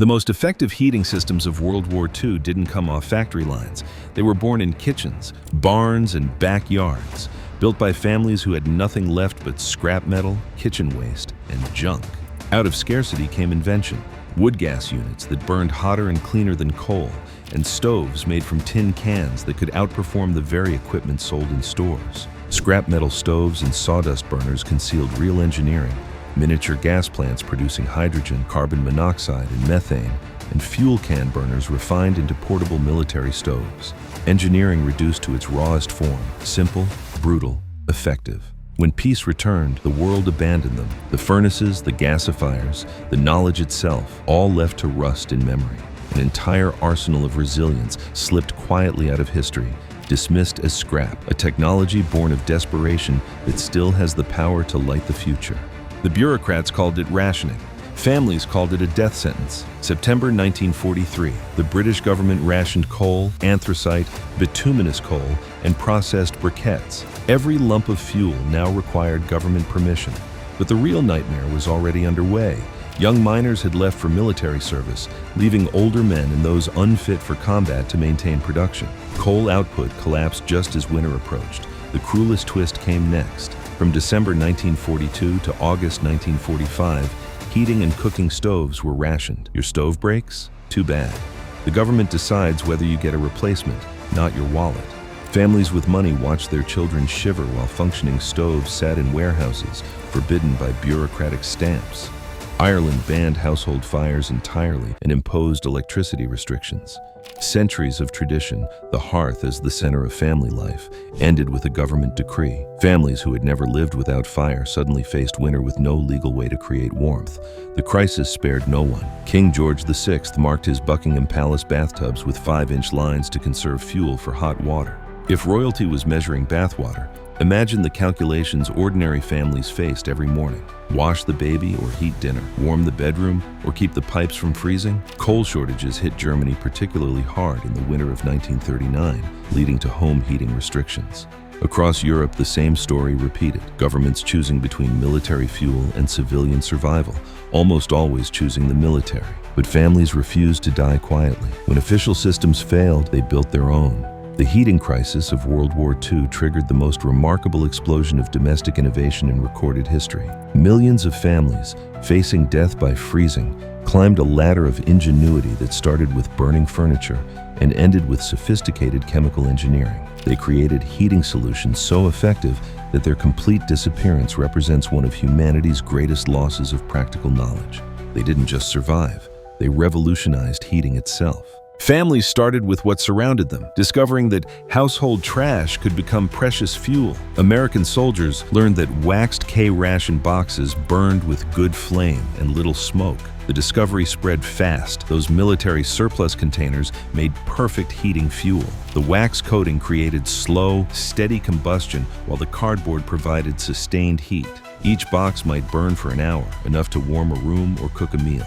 The most effective heating systems of World War II didn't come off factory lines. They were born in kitchens, barns, and backyards, built by families who had nothing left but scrap metal, kitchen waste, and junk. Out of scarcity came invention. Wood gas units that burned hotter and cleaner than coal, and stoves made from tin cans that could outperform the very equipment sold in stores. Scrap metal stoves and sawdust burners concealed real engineering. Miniature gas plants producing hydrogen, carbon monoxide, and methane, and fuel can burners refined into portable military stoves. Engineering reduced to its rawest form, simple, brutal, effective. When peace returned, the world abandoned them. The furnaces, the gasifiers, the knowledge itself, all left to rust in memory. An entire arsenal of resilience slipped quietly out of history, dismissed as scrap, a technology born of desperation that still has the power to light the future. The bureaucrats called it rationing. Families called it a death sentence. September 1943, the British government rationed coal, anthracite, bituminous coal, and processed briquettes. Every lump of fuel now required government permission. But the real nightmare was already underway. Young miners had left for military service, leaving older men and those unfit for combat to maintain production. Coal output collapsed just as winter approached. The cruelest twist came next. From December 1942 to August 1945, heating and cooking stoves were rationed. Your stove breaks? Too bad. The government decides whether you get a replacement, not your wallet. Families with money watched their children shiver while functioning stoves sat in warehouses, forbidden by bureaucratic stamps. Ireland banned household fires entirely and imposed electricity restrictions. Centuries of tradition, the hearth as the center of family life, ended with a government decree. Families who had never lived without fire suddenly faced winter with no legal way to create warmth. The crisis spared no one. King George VI marked his Buckingham Palace bathtubs with 5-inch lines to conserve fuel for hot water. If royalty was measuring bathwater, imagine the calculations ordinary families faced every morning. Wash the baby or heat dinner, warm the bedroom or keep the pipes from freezing. Coal shortages hit Germany particularly hard in the winter of 1939, leading to home heating restrictions. Across Europe, the same story repeated, governments choosing between military fuel and civilian survival, almost always choosing the military. But families refused to die quietly. When official systems failed, they built their own. The heating crisis of World War II triggered the most remarkable explosion of domestic innovation in recorded history. Millions of families, facing death by freezing, climbed a ladder of ingenuity that started with burning furniture and ended with sophisticated chemical engineering. They created heating solutions so effective that their complete disappearance represents one of humanity's greatest losses of practical knowledge. They didn't just survive, they revolutionized heating itself. Families started with what surrounded them, discovering that household trash could become precious fuel. American soldiers learned that waxed K-ration boxes burned with good flame and little smoke. The discovery spread fast. Those military surplus containers made perfect heating fuel. The wax coating created slow, steady combustion, while the cardboard provided sustained heat. Each box might burn for an hour, enough to warm a room or cook a meal.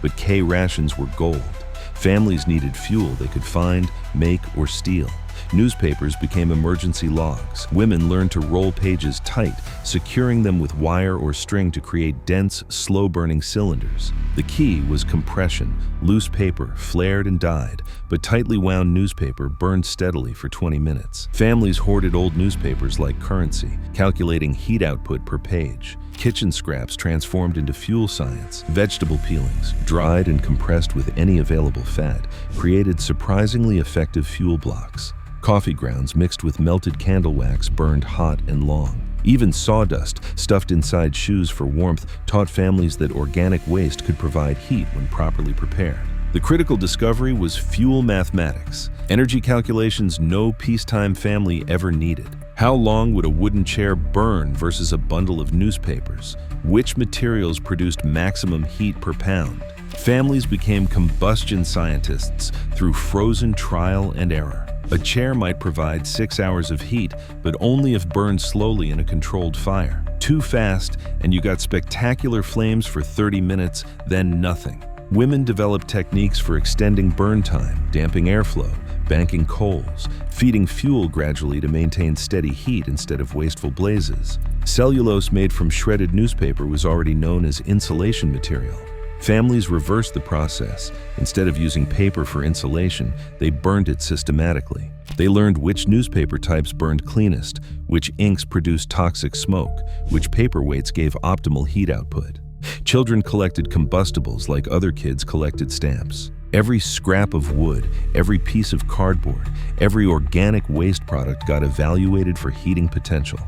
But K-rations were gold. Families needed fuel they could find, make, or steal. Newspapers became emergency logs. Women learned to roll pages tight, securing them with wire or string to create dense, slow-burning cylinders. The key was compression. Loose paper flared and died, but tightly wound newspaper burned steadily for 20 minutes. Families hoarded old newspapers like currency, calculating heat output per page. Kitchen scraps transformed into fuel science. Vegetable peelings, dried and compressed with any available fat, created surprisingly effective fuel blocks. Coffee grounds mixed with melted candle wax burned hot and long. Even sawdust, stuffed inside shoes for warmth, taught families that organic waste could provide heat when properly prepared. The critical discovery was fuel mathematics, energy calculations no peacetime family ever needed. How long would a wooden chair burn versus a bundle of newspapers? Which materials produced maximum heat per pound? Families became combustion scientists through frozen trial and error. A chair might provide 6 hours of heat, but only if burned slowly in a controlled fire. Too fast, and you got spectacular flames for 30 minutes, then nothing. Women developed techniques for extending burn time, damping airflow, banking coals, feeding fuel gradually to maintain steady heat instead of wasteful blazes. Cellulose made from shredded newspaper was already known as insulation material. Families reversed the process. Instead of using paper for insulation, they burned it systematically. They learned which newspaper types burned cleanest, which inks produced toxic smoke, which paperweights gave optimal heat output. Children collected combustibles like other kids collected stamps. Every scrap of wood, every piece of cardboard, every organic waste product got evaluated for heating potential.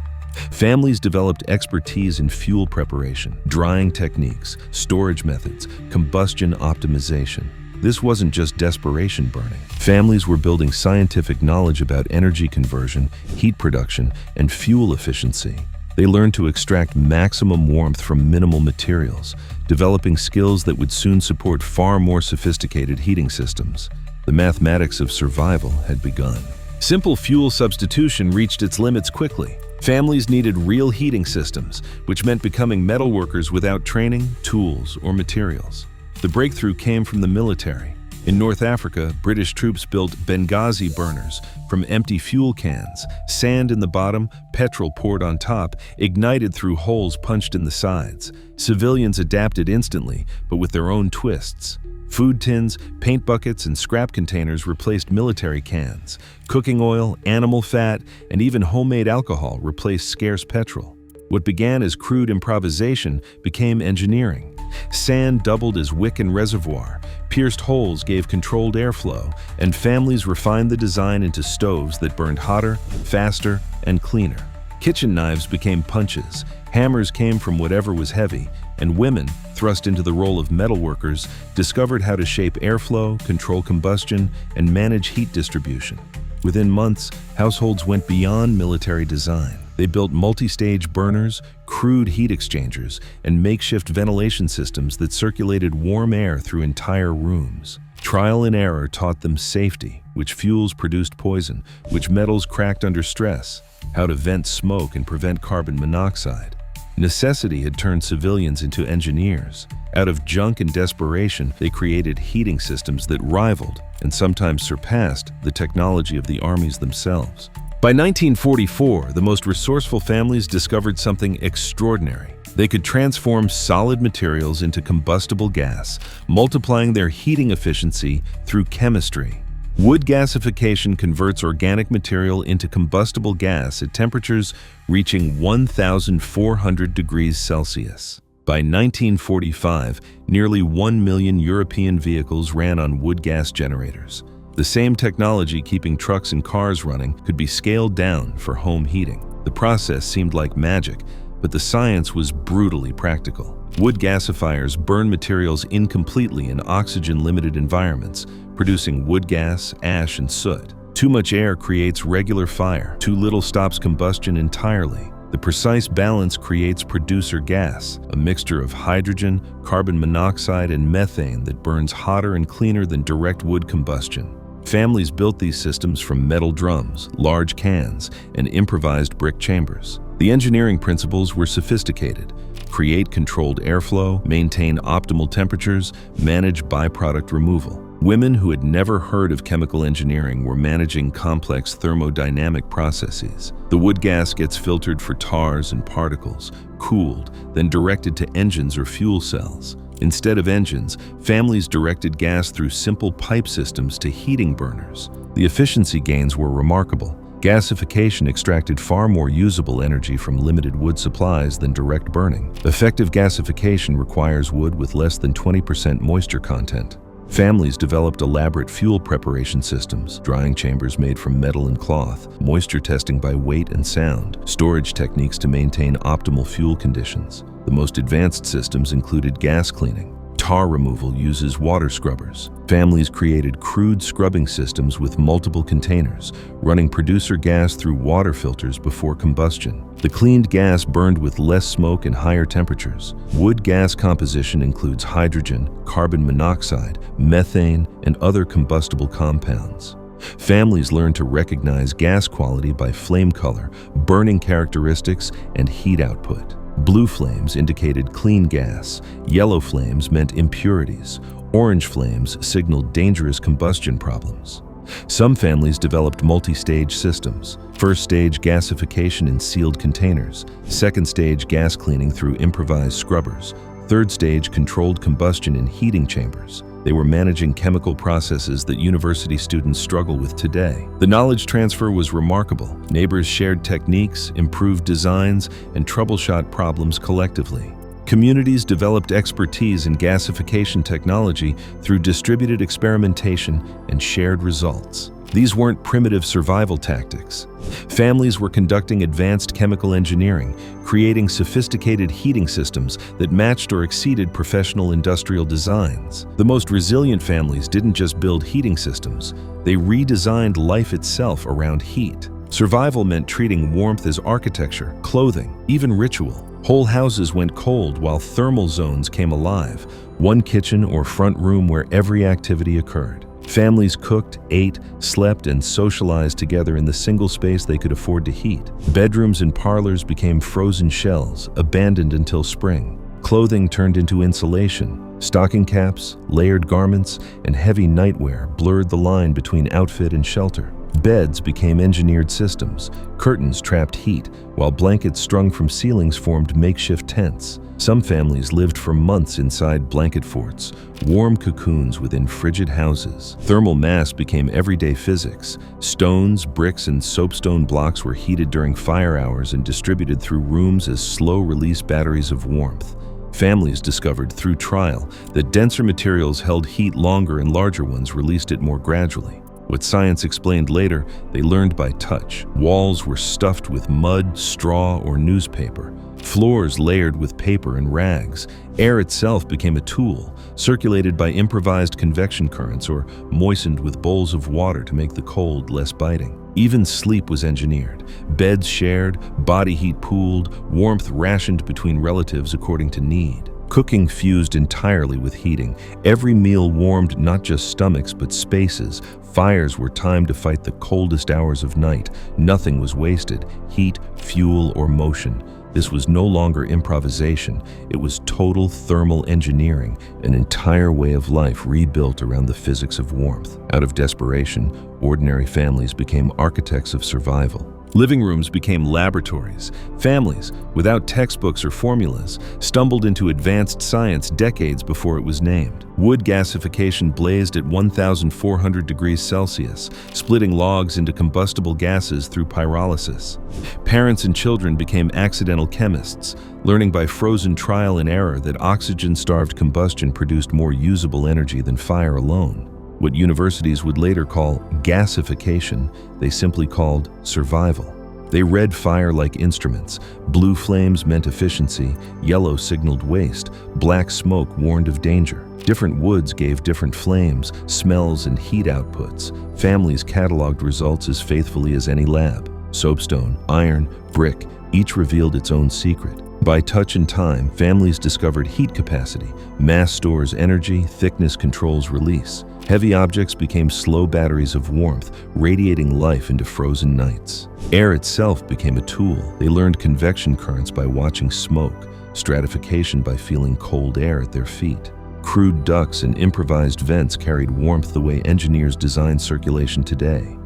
Families developed expertise in fuel preparation, drying techniques, storage methods, combustion optimization. This wasn't just desperation burning. Families were building scientific knowledge about energy conversion, heat production, and fuel efficiency. They learned to extract maximum warmth from minimal materials, developing skills that would soon support far more sophisticated heating systems. The mathematics of survival had begun. Simple fuel substitution reached its limits quickly. Families needed real heating systems, which meant becoming metalworkers without training, tools, or materials. The breakthrough came from the military. In North Africa, British troops built Benghazi burners from empty fuel cans, sand in the bottom, petrol poured on top, ignited through holes punched in the sides. Civilians adapted instantly, but with their own twists. Food tins, paint buckets, and scrap containers replaced military cans. Cooking oil, animal fat, and even homemade alcohol replaced scarce petrol. What began as crude improvisation became engineering. Sand doubled as wick and reservoir, pierced holes gave controlled airflow, and families refined the design into stoves that burned hotter, faster, and cleaner. Kitchen knives became punches, hammers came from whatever was heavy, and women, thrust into the role of metalworkers, discovered how to shape airflow, control combustion, and manage heat distribution. Within months, households went beyond military design. They built multi-stage burners, crude heat exchangers, and makeshift ventilation systems that circulated warm air through entire rooms. Trial and error taught them safety, which fuels produced poison, which metals cracked under stress, how to vent smoke and prevent carbon monoxide. Necessity had turned civilians into engineers. Out of junk and desperation, they created heating systems that rivaled, and sometimes surpassed, the technology of the armies themselves. By 1944, the most resourceful families discovered something extraordinary. They could transform solid materials into combustible gas, multiplying their heating efficiency through chemistry. Wood gasification converts organic material into combustible gas at temperatures reaching 1,400 degrees Celsius. By 1945, nearly 1 million European vehicles ran on wood gas generators. The same technology keeping trucks and cars running could be scaled down for home heating. The process seemed like magic, but the science was brutally practical. Wood gasifiers burn materials incompletely in oxygen-limited environments, producing wood gas, ash, and soot. Too much air creates regular fire. Too little stops combustion entirely. The precise balance creates producer gas, a mixture of hydrogen, carbon monoxide, and methane that burns hotter and cleaner than direct wood combustion. Families built these systems from metal drums, large cans, and improvised brick chambers. The engineering principles were sophisticated: create controlled airflow, maintain optimal temperatures, manage byproduct removal. Women who had never heard of chemical engineering were managing complex thermodynamic processes. The wood gas gets filtered for tars and particles, cooled, then directed to engines or fuel cells. Instead of engines, families directed gas through simple pipe systems to heating burners. The efficiency gains were remarkable. Gasification extracted far more usable energy from limited wood supplies than direct burning. Effective gasification requires wood with less than 20% moisture content. Families developed elaborate fuel preparation systems, drying chambers made from metal and cloth, moisture testing by weight and sound, storage techniques to maintain optimal fuel conditions. The most advanced systems included gas cleaning. Tar removal uses water scrubbers. Families created crude scrubbing systems with multiple containers, running producer gas through water filters before combustion. The cleaned gas burned with less smoke and higher temperatures. Wood gas composition includes hydrogen, carbon monoxide, methane, and other combustible compounds. Families learned to recognize gas quality by flame color, burning characteristics, and heat output. Blue flames indicated clean gas, yellow flames meant impurities, orange flames signaled dangerous combustion problems. Some families developed multi-stage systems. First stage gasification in sealed containers, second stage gas cleaning through improvised scrubbers, Third stage, controlled combustion in heating chambers. They were managing chemical processes that university students struggle with today. The knowledge transfer was remarkable. Neighbors shared techniques, improved designs, and troubleshot problems collectively. Communities developed expertise in gasification technology through distributed experimentation and shared results. These weren't primitive survival tactics. Families were conducting advanced chemical engineering, creating sophisticated heating systems that matched or exceeded professional industrial designs. The most resilient families didn't just build heating systems, they redesigned life itself around heat. Survival meant treating warmth as architecture, clothing, even ritual. Whole houses went cold while thermal zones came alive, one kitchen or front room where every activity occurred. Families cooked, ate, slept, and socialized together in the single space they could afford to heat. Bedrooms and parlors became frozen shells, abandoned until spring. Clothing turned into insulation. Stocking caps, layered garments, and heavy nightwear blurred the line between outfit and shelter. Beds became engineered systems. Curtains trapped heat, while blankets strung from ceilings formed makeshift tents. Some families lived for months inside blanket forts, warm cocoons within frigid houses. Thermal mass became everyday physics. Stones, bricks, and soapstone blocks were heated during fire hours and distributed through rooms as slow-release batteries of warmth. Families discovered through trial that denser materials held heat longer and larger ones released it more gradually. What science explained later, they learned by touch. Walls were stuffed with mud, straw, or newspaper. Floors layered with paper and rags. Air itself became a tool, circulated by improvised convection currents or moistened with bowls of water to make the cold less biting. Even sleep was engineered. Beds shared, body heat pooled, warmth rationed between relatives according to need. Cooking fused entirely with heating. Every meal warmed not just stomachs but spaces. Fires were timed to fight the coldest hours of night. Nothing was wasted, heat, fuel, or motion. This was no longer improvisation. It was total thermal engineering, an entire way of life rebuilt around the physics of warmth. Out of desperation, ordinary families became architects of survival. Living rooms became laboratories. Families, without textbooks or formulas, stumbled into advanced science decades before it was named. Wood gasification blazed at 1,400 degrees Celsius, splitting logs into combustible gases through pyrolysis. Parents and children became accidental chemists, learning by frozen trial and error that oxygen-starved combustion produced more usable energy than fire alone. What universities would later call gasification, they simply called survival. They read fire like instruments. Blue flames meant efficiency, yellow signaled waste, black smoke warned of danger. Different woods gave different flames, smells, and heat outputs. Families cataloged results as faithfully as any lab. Soapstone, iron, brick, each revealed its own secret. By touch and time, families discovered heat capacity. Mass stores energy, thickness controls release. Heavy objects became slow batteries of warmth, radiating life into frozen nights. Air itself became a tool. They learned convection currents by watching smoke, stratification by feeling cold air at their feet. Crude ducts and improvised vents carried warmth the way engineers design circulation today.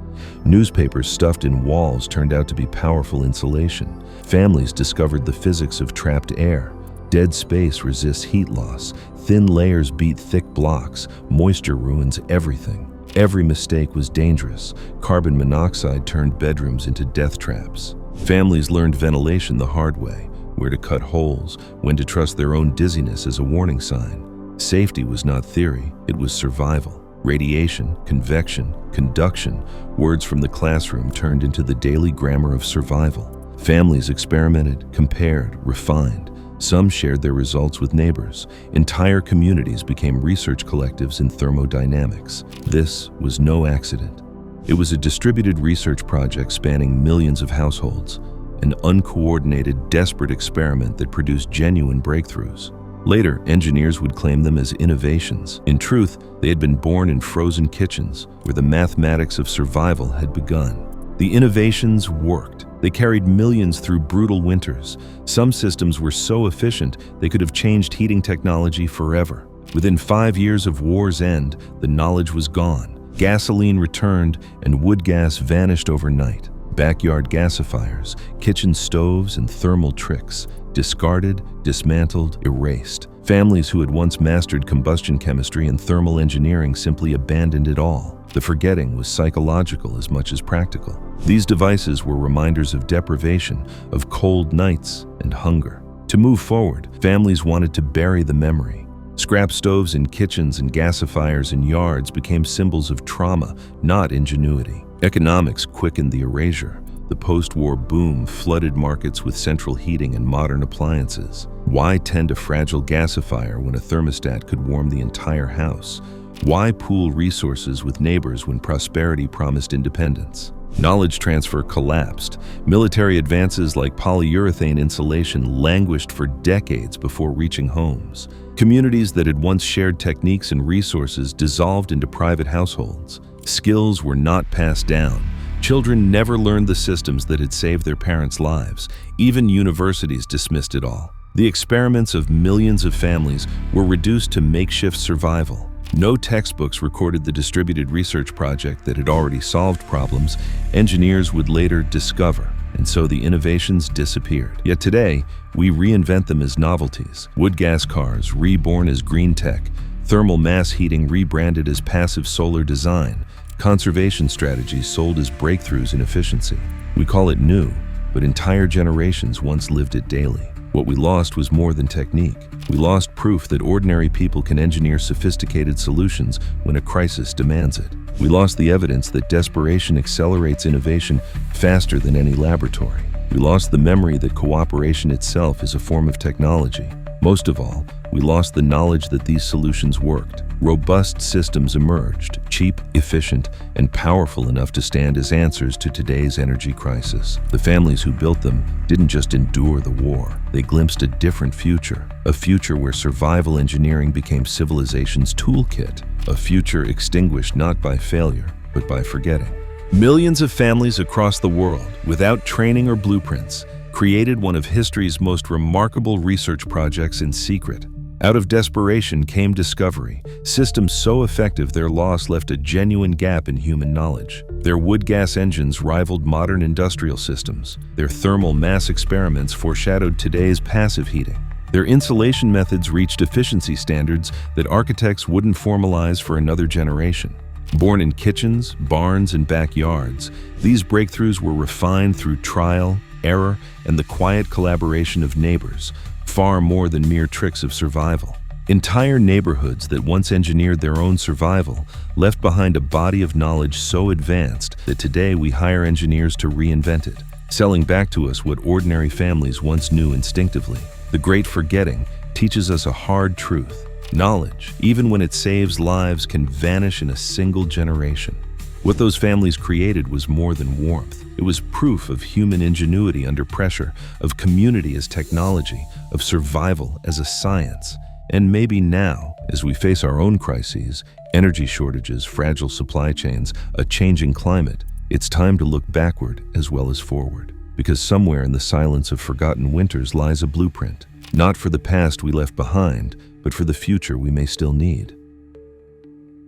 Newspapers stuffed in walls turned out to be powerful insulation. Families discovered the physics of trapped air. Dead space resists heat loss. Thin layers beat thick blocks. Moisture ruins everything. Every mistake was dangerous. Carbon monoxide turned bedrooms into death traps. Families learned ventilation the hard way, where to cut holes, when to trust their own dizziness as a warning sign. Safety was not theory, it was survival. Radiation, convection, conduction, words from the classroom turned into the daily grammar of survival. Families experimented, compared, refined. Some shared their results with neighbors. Entire communities became research collectives in thermodynamics. This was no accident. It was a distributed research project spanning millions of households, an uncoordinated, desperate experiment that produced genuine breakthroughs. Later, engineers would claim them as innovations. In truth, they had been born in frozen kitchens, where the mathematics of survival had begun. The innovations worked. They carried millions through brutal winters. Some systems were so efficient, they could have changed heating technology forever. Within 5 years of war's end, the knowledge was gone. Gasoline returned, and wood gas vanished overnight. Backyard gasifiers, kitchen stoves, and thermal tricks, discarded, dismantled, erased. Families who had once mastered combustion chemistry and thermal engineering simply abandoned it all. The forgetting was psychological as much as practical. These devices were reminders of deprivation, of cold nights and hunger. To move forward, families wanted to bury the memory. Scrap stoves in kitchens and gasifiers in yards became symbols of trauma, not ingenuity. Economics quickened the erasure. The post-war boom flooded markets with central heating and modern appliances. Why tend a fragile gasifier when a thermostat could warm the entire house? Why pool resources with neighbors when prosperity promised independence? Knowledge transfer collapsed. Military advances like polyurethane insulation languished for decades before reaching homes. Communities that had once shared techniques and resources dissolved into private households. Skills were not passed down. Children never learned the systems that had saved their parents' lives. Even universities dismissed it all. The experiments of millions of families were reduced to makeshift survival. No textbooks recorded the distributed research project that had already solved problems engineers would later discover, and so the innovations disappeared. Yet today, we reinvent them as novelties. Wood gas cars reborn as green tech, thermal mass heating rebranded as passive solar design, conservation strategies sold as breakthroughs in efficiency. We call it new, but entire generations once lived it daily. What we lost was more than technique. We lost proof that ordinary people can engineer sophisticated solutions when a crisis demands it. We lost the evidence that desperation accelerates innovation faster than any laboratory. We lost the memory that cooperation itself is a form of technology. Most of all, we lost the knowledge that these solutions worked. Robust systems emerged, cheap, efficient, and powerful enough to stand as answers to today's energy crisis. The families who built them didn't just endure the war. They glimpsed a different future, a future where survival engineering became civilization's toolkit, a future extinguished not by failure, but by forgetting. Millions of families across the world, without training or blueprints, created one of history's most remarkable research projects in secret. Out of desperation came discovery, systems so effective their loss left a genuine gap in human knowledge. Their wood gas engines rivaled modern industrial systems. Their thermal mass experiments foreshadowed today's passive heating. Their insulation methods reached efficiency standards that architects wouldn't formalize for another generation. Born in kitchens, barns, and backyards, these breakthroughs were refined through trial, error, and the quiet collaboration of neighbors, far more than mere tricks of survival. Entire neighborhoods that once engineered their own survival left behind a body of knowledge so advanced that today we hire engineers to reinvent it, selling back to us what ordinary families once knew instinctively. The great forgetting teaches us a hard truth. Knowledge, even when it saves lives, can vanish in a single generation. What those families created was more than warmth. It was proof of human ingenuity under pressure, of community as technology, of survival as a science. And maybe now, as we face our own crises, energy shortages, fragile supply chains, a changing climate, it's time to look backward as well as forward. Because somewhere in the silence of forgotten winters lies a blueprint, not for the past we left behind, but for the future we may still need.